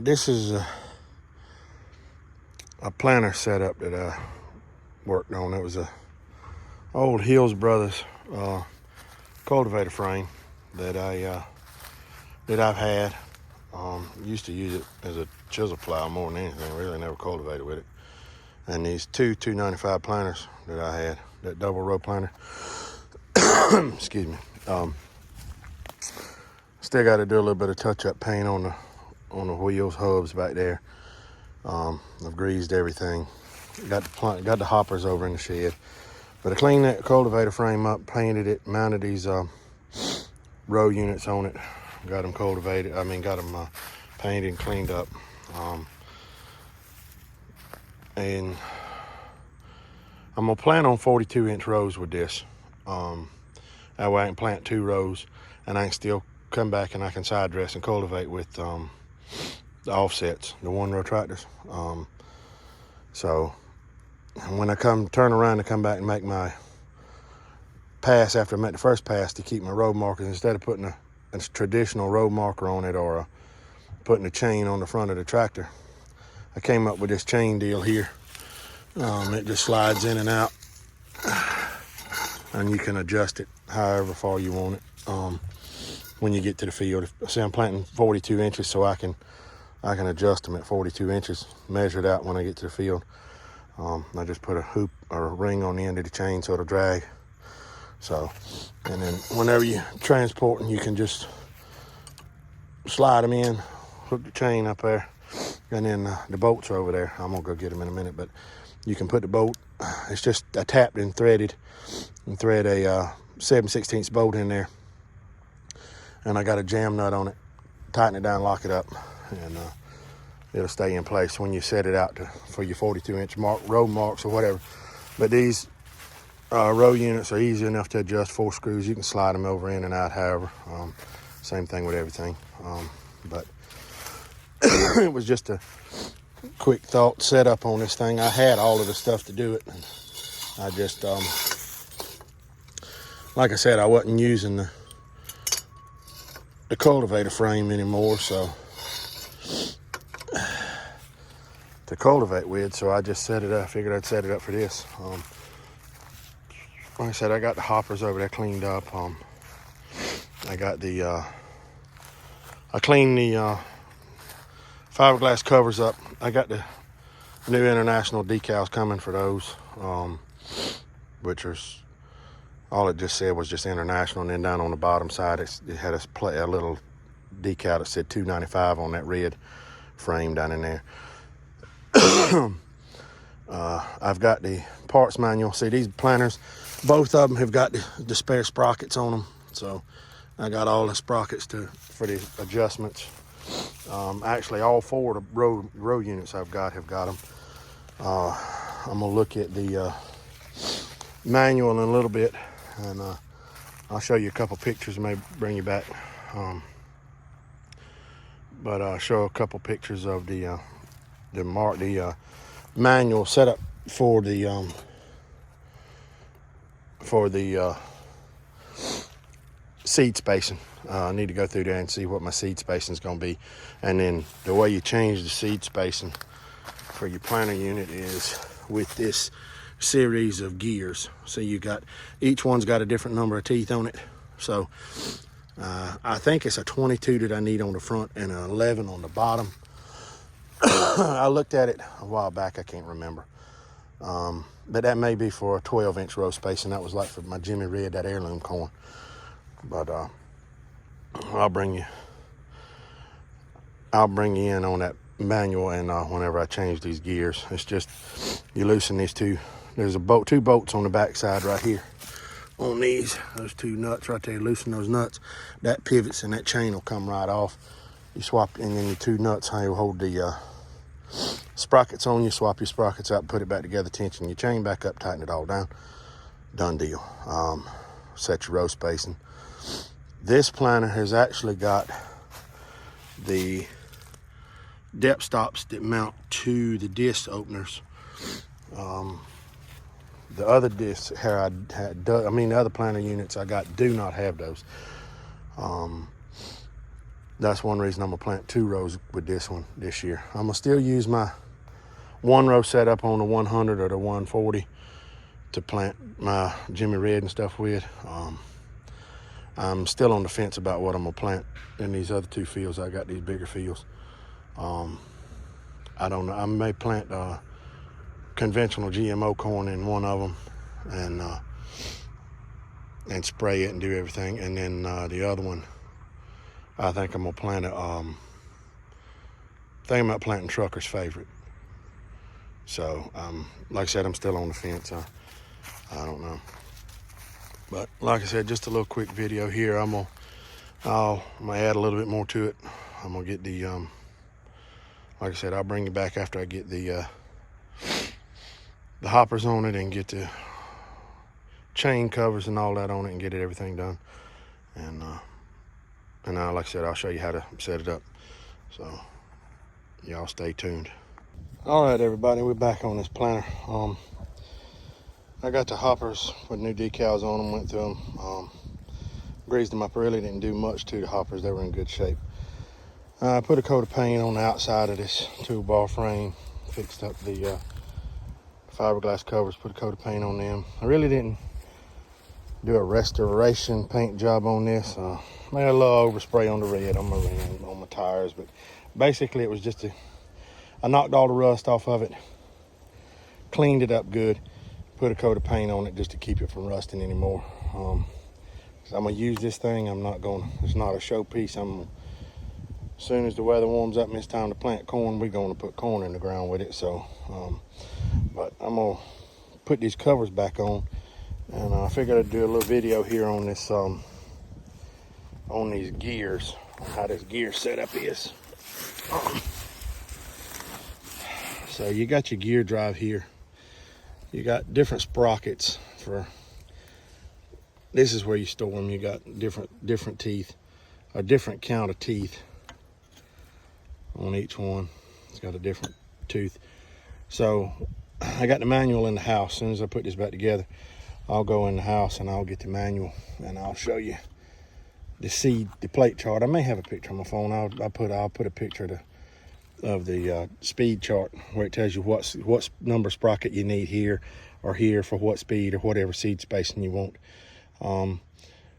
This is a planter setup that I worked on. It was a old Hills Brothers cultivator frame that I've had. Used to use it as a chisel plow more than anything. Really never cultivated with it. And these two 295 planters that I had, that double row planter. Excuse me. Still got to do a little bit of touch-up paint on the wheels, hubs back there. I've greased everything. Got the hoppers over in the shed. But I cleaned that cultivator frame up, painted it, mounted these row units on it. Got them cultivated. Got them painted and cleaned up. And I'm gonna plant on 42-inch rows with this. That way I can plant 2 rows, and I can still come back and I can side dress and cultivate with the offsets, the 1-row tractors. So when I turn around to come back and make my pass after I make the first pass to keep my road markers, instead of putting a traditional road marker on it or putting a chain on the front of the tractor, I came up with this chain deal here. It just slides in and out, and you can adjust it however far you want it when you get to the field. See, I'm planting 42 inches, so I can adjust them at 42 inches, measure it out when I get to the field. I just put a hoop or a ring on the end of the chain so it'll drag. So, and then whenever you're transporting, you can just slide them in, hook the chain up there, and then the bolts are over there. I'm gonna go get them in a minute, but you can put the bolt, it's just a tapped and threaded, and thread a 7/16 bolt in there. And I got a jam nut on it, tighten it down, lock it up, and it'll stay in place when you set it out for your 42-inch road marks or whatever. But these row units are easy enough to adjust. 4 screws, you can slide them over in and out however. Same thing with everything. But it was just a quick thought setup on this thing. I had all of the stuff to do it, and I just like I said, I wasn't using the cultivator frame anymore, so to cultivate with, so I just set it up. I figured I'd set it up for this. Like I said, I got the hoppers over there cleaned up. I got I cleaned the fiberglass covers up. I got the new international decals coming for those, which is all it just said was just international, and then down on the bottom side it had a little decal that said 295 on that red frame down in there. I've got the parts manual. See, these planters, both of them have got the spare sprockets on them, so I got all the sprockets for the adjustments. Actually, all 4 of the row units have got them. I'm gonna look at the manual in a little bit, and I'll show you a couple pictures, maybe bring you back. But I'll show a couple pictures of the manual setup for the seed spacing. I need to go through there and see what my seed spacing is going to be, and then the way you change the seed spacing for your planter unit is with this series of gears. So each one's got a different number of teeth on it. So I think it's a 22 that I need on the front and an 11 on the bottom. I looked at it a while back, I can't remember. But that may be for a 12-inch row spacing. That was like for my Jimmy Red, that heirloom corn. But I'll bring you in on that manual, and whenever I change these gears, it's just you loosen these two. There's 2 bolts on the back side right here on those 2 nuts right there. Loosen those nuts, that pivots and that chain will come right off. You swap, and then your 2 nuts will hold the sprockets on. You swap your sprockets out, put it back together, tension your chain back up, tighten it all down. Done deal. Set your row spacing. This planter has actually got the depth stops that mount to the disc openers. The other discs here the other planter units I got do not have those. That's one reason I'm gonna plant 2 rows with this one this year. I'm gonna still use my 1 row setup on the 100 or the 140 to plant my Jimmy Red and stuff with. I'm still on the fence about what I'm gonna plant in these other 2 fields. I got these bigger fields. I don't know. I may plant conventional GMO corn in one of them and spray it and do everything. And then the other one, I think I'm gonna plant it. Thinking about planting Trucker's Favorite. So, like I said, I'm still on the fence. I don't know. But like I said, just a little quick video here. I'm gonna add a little bit more to it. I'm gonna get the like I said, I'll bring you back after I get the hoppers on it and get the chain covers and all that on it and get everything done. And like I said, I'll show you how to set it up. So y'all stay tuned. All right, everybody, we're back on this planter. I got the hoppers with new decals on them, went through them, greased them up. Really didn't do much to the hoppers. They were in good shape. I put a coat of paint on the outside of this toolbar frame, fixed up the fiberglass covers, put a coat of paint on them. I really didn't do a restoration paint job on this. I had a little overspray on the red on my rim, on my tires, but basically it was just I knocked all the rust off of it, cleaned it up good, put a coat of paint on it just to keep it from rusting anymore. So I'm gonna use this thing. It's not a showpiece. As soon as the weather warms up and it's time to plant corn, we're gonna put corn in the ground with it. So, but I'm gonna put these covers back on, and I figured I'd do a little video here on this, on these gears, on how this gear setup is. So you got your gear drive here. You got different sprockets for, this is where you store them. You got different teeth, a different count of teeth on each one. It's got a different tooth. So I got the manual in the house. As soon as I put this back together, I'll go in the house and I'll get the manual and I'll show you the plate chart. I may have a picture on my phone. I'll put a picture of the speed chart where it tells you what number sprocket you need here or here for what speed or whatever seed spacing you want.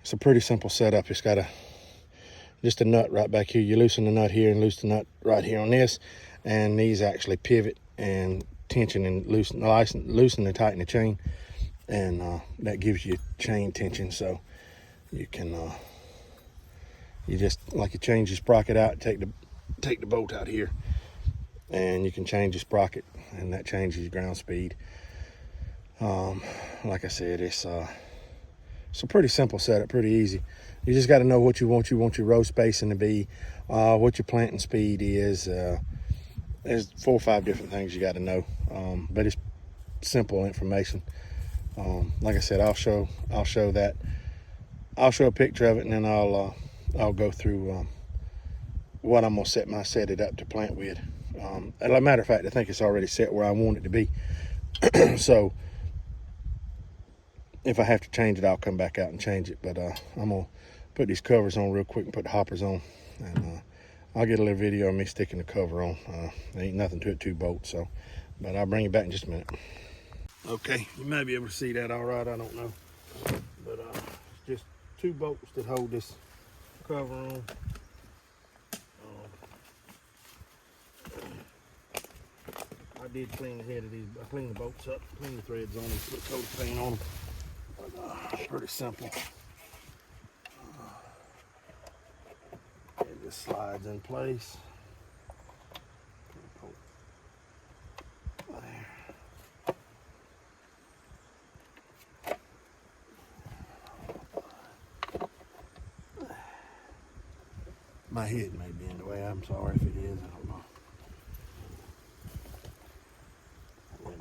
It's a pretty simple setup. It's got just a nut right back here. You loosen the nut here and loosen the nut right here on this, and these actually pivot and tension and loosen and tighten the chain, and that gives you chain tension. So you can you just, like, you change your sprocket out, take the bolt out here, and you can change the sprocket, and that changes your ground speed. Like I said, it's a pretty simple setup, pretty easy. You just got to know what you want. You want your row spacing to be, what your planting speed is. There's 4 or 5 different things you got to know, but it's simple information. Like I said, I'll show that. I'll show a picture of it, and then I'll go through what I'm gonna set it up to plant with. As a matter of fact, I think it's already set where I want it to be. So if I have to change it, I'll come back out and change it. But I'm gonna put these covers on real quick and put the hoppers on, and I'll get a little video of me sticking the cover on. There ain't nothing to it, 2 bolts. So, but I'll bring you back in just a minute. Okay, you may be able to see that all right. I don't know, but it's just 2 bolts that hold this cover on. I did clean the head of these. I cleaned the bolts up, cleaned the threads on them, put a coat of paint on them. But, pretty simple. It just slides in place. There. My head may be in the way. I'm sorry if it is. I don't know.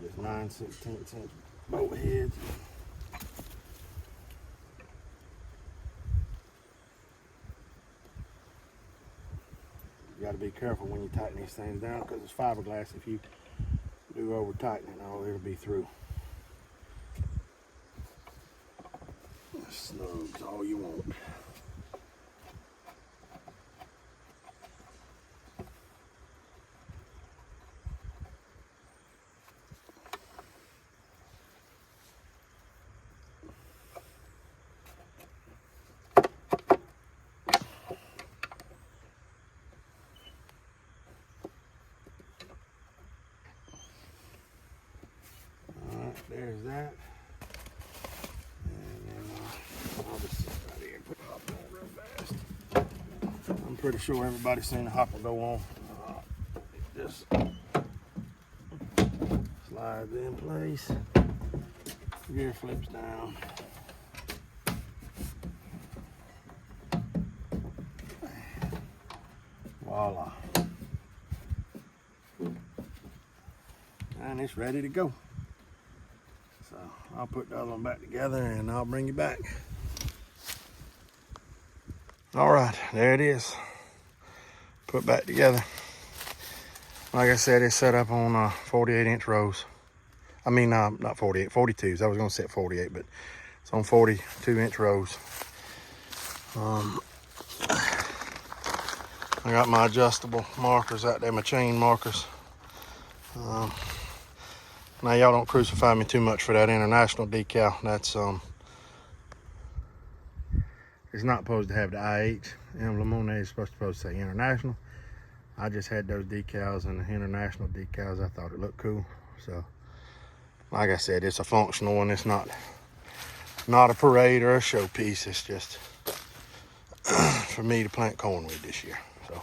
Just 9/16 inch bolt heads. You got to be careful when you tighten these things down, because it's fiberglass. If you do over tighten it, it'll be through. Snug's all you want. pretty sure everybody's seen the hopper go on. Just slides in place. Gear flips down. Voila. And it's ready to go. So I'll put the other one back together and I'll bring you back. All right, there it is. Put back together. Like I said, it's set up on 48-inch rows. I mean, not 48, 42s. I was gonna set 48, but it's on 42-inch rows. I got my adjustable markers out there, my chain markers. Now y'all don't crucify me too much for that international decal. That's it's not supposed to have the IH emblem on there. It's supposed to say international. I just had those decals and the international decals. I thought it looked cool. So like I said, it's a functional one. It's not a parade or a showpiece. It's just for me to plant corn with this year. So,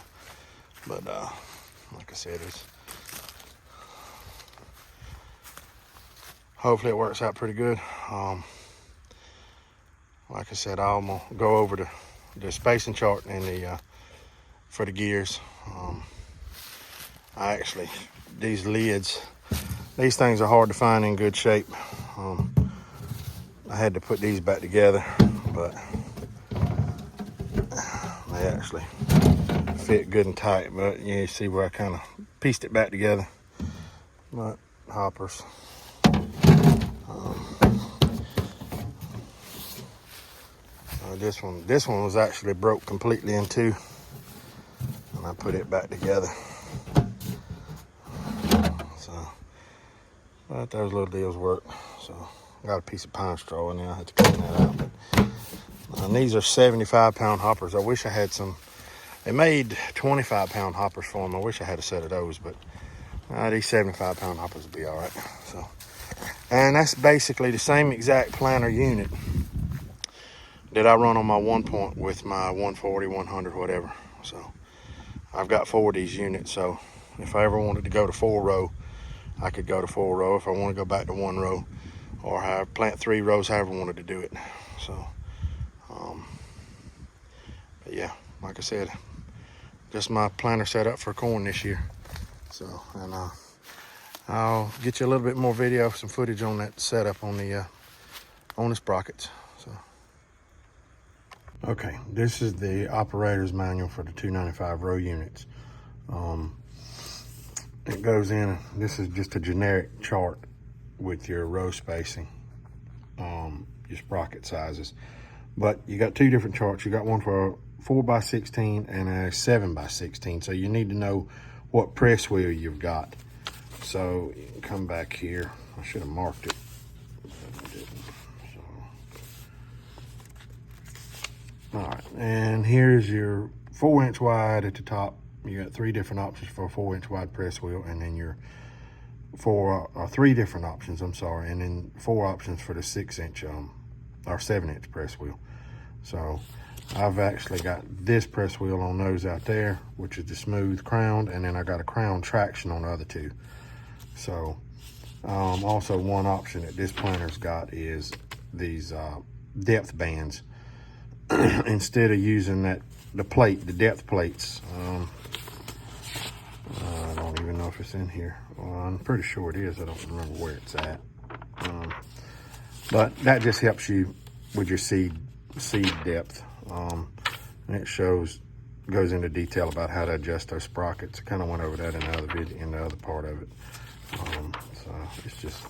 but like I said, it's hopefully it works out pretty good. Like I said, I'm gonna go over the spacing chart and the for the gears. I actually, these lids, these things are hard to find in good shape. I had to put these back together, but they actually fit good and tight. But you see where I kind of pieced it back together. But hoppers. This one was actually broke completely in two, and I put it back together. So, but those little deals work. So, I got a piece of pine straw in there. I had to clean that out. But, and these are 75-pound hoppers. I wish I had some. They made 25-pound hoppers for them. I wish I had a set of those, but these 75-pound hoppers would be all right. So, and that's basically the same exact planter unit that I run on my 1-point with my 140, 100, whatever. So I've got 4 of these units. So if I ever wanted to go to 4-row, I could go to 4-row. If I want to go back to 1-row, or plant 3 rows, however I wanted to do it. So, but yeah, like I said, just my planter set up for corn this year. So, and I'll get you a little bit more video, some footage on that setup on the sprockets. So. Okay, this is the operator's manual for the 295 row units. It goes in, this is just a generic chart with your row spacing, your sprocket sizes. But you got 2 different charts. You got one for a 4x16 and a 7x16. So you need to know what press wheel you've got. So you can come back here. I should have marked it, but I didn't. All right, and here's your 4-inch wide at the top. You got 3 different options for a 4-inch wide press wheel, and then your 3 different options, I'm sorry, and then 4 options for the 6-inch or 7-inch press wheel. So I've actually got this press wheel on those out there, which is the smooth crowned, and then I got a crown traction on the other 2. So also one option that this planter's got is these depth bands. Instead of using the depth plates. I don't even know if it's in here. Well, I'm pretty sure it is. I don't remember where it's at. But that just helps you with your seed depth. And it goes into detail about how to adjust those sprockets. I kind of went over that in the other video, in the other part of it. So it's just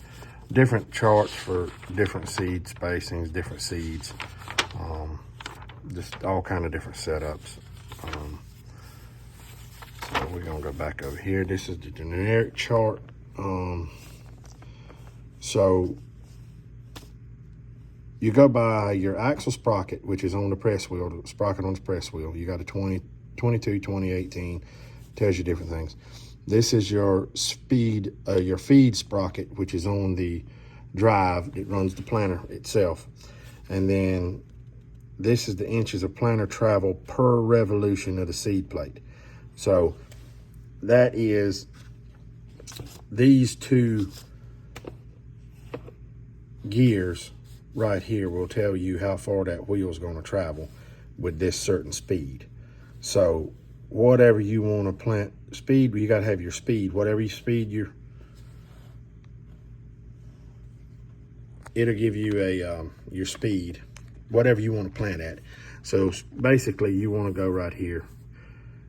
different charts for different seed spacings, different seeds. Just all kind of different setups. So we're gonna go back over here. This is the generic chart. So you go by your axle sprocket, which is on the press wheel, the sprocket on the press wheel. You got a 20, 22, 20, 18, tells you different things. This is your speed, your feed sprocket, which is on the drive that runs the planter itself. And then this is the inches of planter travel per revolution of the seed plate. So that is, these two gears right here will tell you how far that wheel is going to travel with this certain speed. So whatever you want to plant speed, you got to have your speed, whatever your speed it'll give you a your speed, whatever you want to plant at. So basically you want to go right here,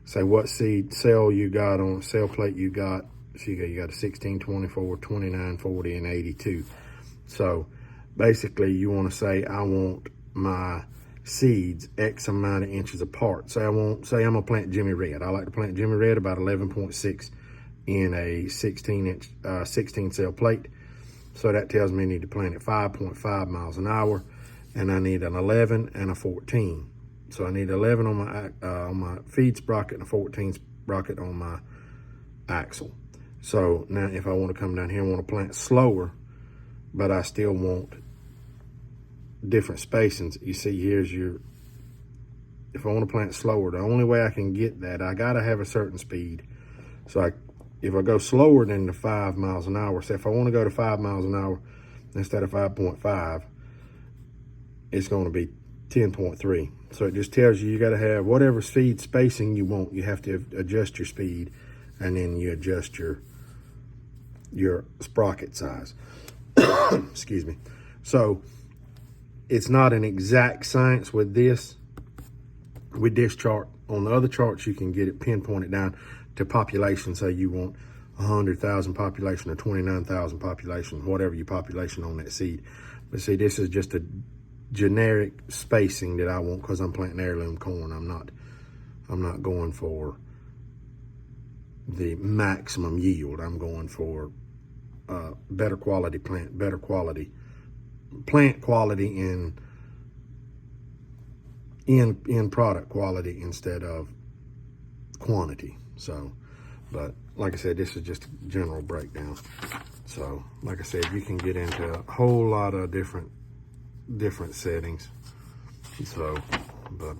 say what seed cell you got on cell plate you got. So you got a 16, 24, 29, 40, and 82. So basically you want to say, I want my seeds X amount of inches apart. Say I'm gonna plant Jimmy Red. I like to plant Jimmy Red about 11.6 in a 16 cell plate. So that tells me I need to plant at 5.5 miles an hour, and I need an 11 and a 14. So I need 11 on my feed sprocket and a 14 sprocket on my axle. So now if I want to come down here and want to plant slower, but I still want different spacings, you see here's your, if I want to plant slower, the only way I can get that, I got to have a certain speed. So if I go slower than the 5 miles an hour, say if I want to go to 5 miles an hour instead of 5.5, it's going to be 10.3. So it just tells you got to have whatever speed spacing you want. You have to adjust your speed, and then you adjust your sprocket size. Excuse me. So it's not an exact science with this chart. On the other charts, you can get it pinpointed down to population. Say you want 100,000 population or 29,000 population, whatever your population on that seed. But see, this is just a generic spacing that I want because I'm planting heirloom corn. I'm not going for the maximum yield. I'm going for better quality plant, better quality plant quality in product quality instead of quantity. So, but like I said, this is just a general breakdown. So like I said, you can get into a whole lot of different settings. So, but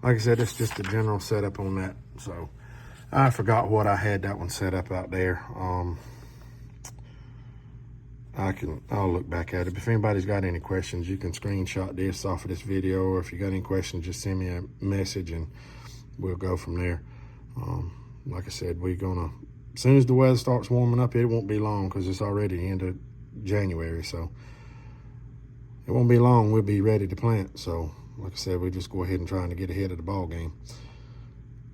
like I said, it's just a general setup on that. So I forgot what I had that one set up out there. I'll look back at it. If anybody's got any questions, you can screenshot this off of this video, or if you got any questions, just send me a message and we'll go from there. Like I said, as soon as the weather starts warming up, it won't be long because it's already the end of January. So it won't be long, we'll be ready to plant. So like I said, we just go ahead and trying to get ahead of the ball game.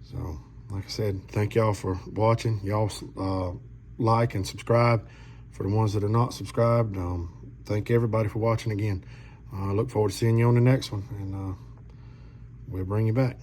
So like I said, thank y'all for watching. Y'all like and subscribe. For the ones that are not subscribed, thank everybody for watching again. I look forward to seeing you on the next one, and we'll bring you back.